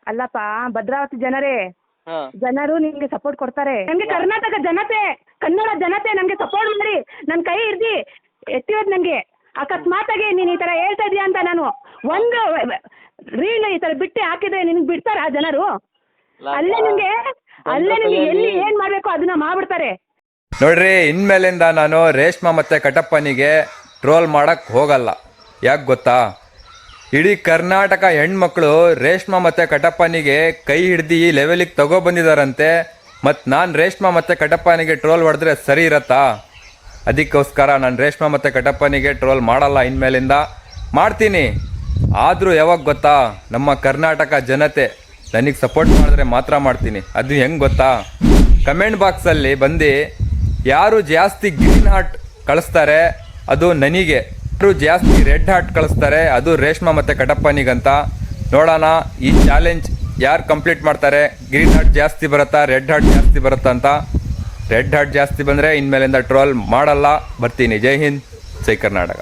ಅಲ್ಲಪ್ಪ ಭದ್ರಾವತಿ ಜನರೇ, ಹಾ ಜನರು ನಿಮ್ಗೆ ಸಪೋರ್ಟ್ ಕೊಡ್ತಾರೆ. ನಮ್ಗೆ ಕರ್ನಾಟಕ ಜನತೆ, ಕನ್ನಡ ಜನತೆ ನಮ್ಗೆ ಸಪೋರ್ಟ್ ಮಾಡಿ ನನ್ನ ಕೈ ಹಿಡ್ದು ಎತ್ತಿರೋದು ನನಗೆ. ಅಕಸ್ಮಾತಾಗಿ ನೀನು ಈ ಥರ ಹೇಳ್ತಾ ಇದೀಯ ಅಂತ ನಾನು ಒಂದು ರೀಲ್ ಈ ಥರ ಬಿಟ್ಟು ಹಾಕಿದ್ರೆ ನಿನ್ಗೆ ಬಿಡ್ತಾರ ಆ ಜನರು? ಅಲ್ಲೇ ನಿಮಗೆ ಎಲ್ಲಿ ಏನು ಮಾಡಬೇಕು ಅದನ್ನ ಮಾಡ್ಬಿಡ್ತಾರೆ. ನೋಡ್ರಿ, ಇನ್ಮೇಲಿಂದ ನಾನು ರೇಷ್ಮಾ ಮತ್ತು ಕಟಪ್ಪನಿಗೆ ಟ್ರೋಲ್ ಮಾಡೋಕ್ಕೆ ಹೋಗಲ್ಲ. ಯಾಕೆ ಗೊತ್ತಾ? ಇಡೀ ಕರ್ನಾಟಕ ಹೆಣ್ಮಕ್ಳು ರೇಷ್ಮಾ ಮತ್ತು ಕಟಪ್ಪನಿಗೆ ಕೈ ಹಿಡ್ದು ಈ ಲೆವೆಲಿಗೆ ತಗೊಬಂದಿದ್ದಾರಂತೆ. ಮತ್ತು ನಾನು ರೇಷ್ಮಾ ಮತ್ತು ಕಟಪ್ಪನಿಗೆ ಟ್ರೋಲ್ ಹೊಡೆದ್ರೆ ಸರಿ ಇರತ್ತಾ? ಅದಕ್ಕೋಸ್ಕರ ನಾನು ರೇಷ್ಮಾ ಮತ್ತು ಕಟಪ್ಪನಿಗೆ ಟ್ರೋಲ್ ಮಾಡಲ್ಲ. ಇನ್ಮೇಲಿಂದ ಮಾಡ್ತೀನಿ, ಆದರೂ ಯಾವಾಗ ಗೊತ್ತಾ? ನಮ್ಮ ಕರ್ನಾಟಕ ಜನತೆ ನನಗೆ ಸಪೋರ್ಟ್ ಮಾಡಿದ್ರೆ ಮಾತ್ರ ಮಾಡ್ತೀನಿ. ಅದು ಹೆಂಗೆ ಗೊತ್ತಾ? ಕಮೆಂಟ್ ಬಾಕ್ಸಲ್ಲಿ ಬಂದು ಯಾರು ಜಾಸ್ತಿ ಗ್ರೀನ್ ಹಾರ್ಟ್ ಕಳಿಸ್ತಾರೆ ಅದು ನನಗೆ, ಯಾರು ಜಾಸ್ತಿ ರೆಡ್ ಹಾರ್ಟ್ ಕಳಿಸ್ತಾರೆ ಅದು ರೇಷ್ಮಾ ಮತ್ತು ಕಟಪ್ಪನಿಗಂತ. ನೋಡೋಣ ಈ ಚಾಲೆಂಜ್ ಯಾರು ಕಂಪ್ಲೀಟ್ ಮಾಡ್ತಾರೆ. ಗ್ರೀನ್ ಹಾರ್ಟ್ ಜಾಸ್ತಿ ಬರುತ್ತಾ, ರೆಡ್ ಹಾರ್ಟ್ ಜಾಸ್ತಿ ಬರುತ್ತಾ ಅಂತ. ರೆಡ್ ಹಾರ್ಟ್ ಜಾಸ್ತಿ ಬಂದರೆ ಇನ್ಮೇಲಿಂದ ಟ್ರೋಲ್ ಮಾಡಲ್ಲ. ಬರ್ತೀನಿ. ಜೈ ಹಿಂದ್, ಜೈ ಕರ್ನಾಟಕ.